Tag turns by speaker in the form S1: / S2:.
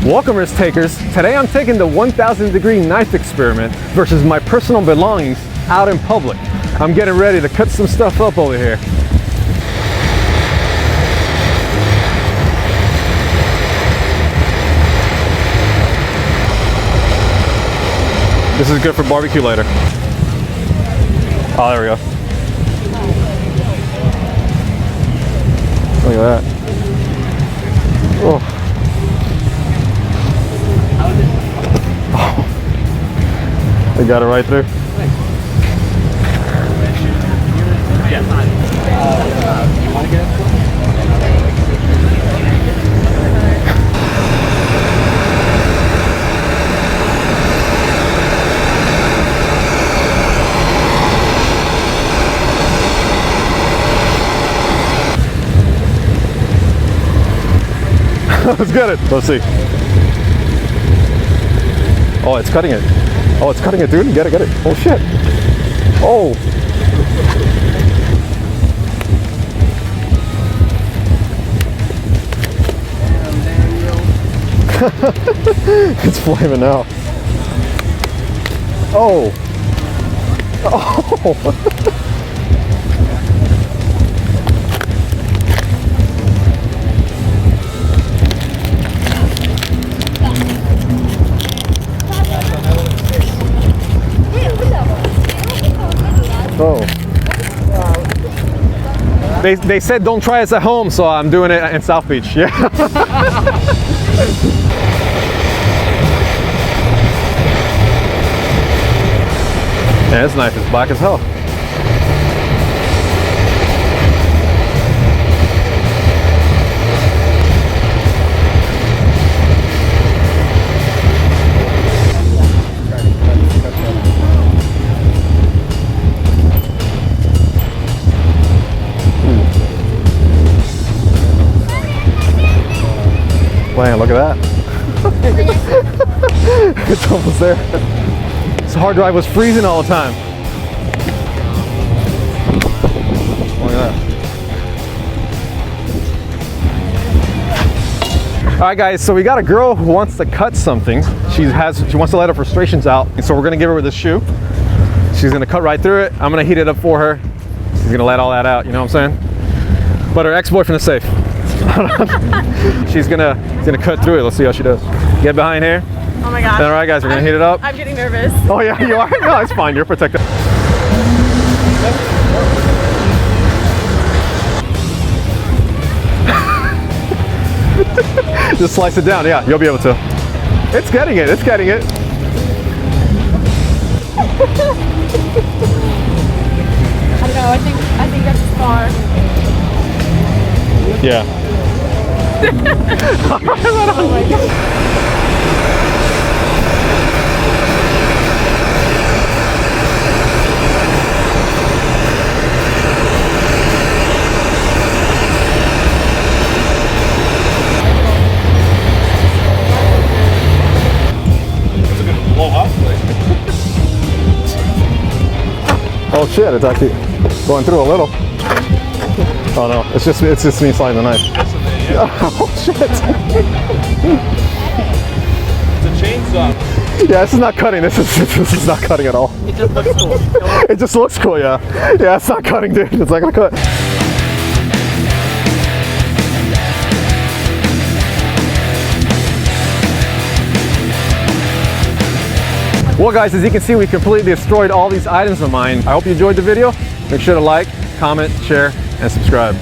S1: Welcome, risk takers. Today I'm taking the 1,000-degree knife experiment versus my personal belongings out in public. I'm getting ready to cut some stuff up over here. This is good for barbecue later. Oh, there we go. Look at that. Oh. They got it right through. Let's get it. Let's see. Oh, it's cutting it. Oh, it's cutting it, dude. Get it, get it. Oh, shit. Oh. It's flaming now. Oh. Oh. Oh. They said don't try this at home, so I'm doing it in South Beach. Yeah. Man, this knife is black as hell. Man, look at that. It's almost there. This hard drive was freezing all the time. Look at that. All right, guys, so we got a girl who wants to cut something. She wants to let her frustrations out. And so we're gonna give her this shoe. She's gonna cut right through it. I'm gonna heat it up for her. She's gonna let all that out, you know what I'm saying? But her ex-boyfriend is safe. She's gonna cut through it. Let's see how she does. Get behind here.
S2: Oh my gosh.
S1: All right, guys, we're gonna heat it up.
S2: I'm getting nervous.
S1: Oh yeah, you are? No, it's fine. You're protected. Just slice it down. Yeah, you'll be able to. It's getting it. It's getting it.
S2: I don't know. I think that's as far.
S1: Yeah.
S2: Oh my God. Oh shit, it's actually going through a little. Oh no, it's just me sliding the knife. Oh shit.
S3: It's a chainsaw.
S1: Yeah, this is not cutting. This is not cutting at all.
S3: It just looks cool.
S1: It just looks cool, yeah. Yeah, it's not cutting, dude. It's not gonna cut. Well guys, as you can see, we completely destroyed all these items of mine. I hope you enjoyed the video. Make sure to like, comment, share, and subscribe.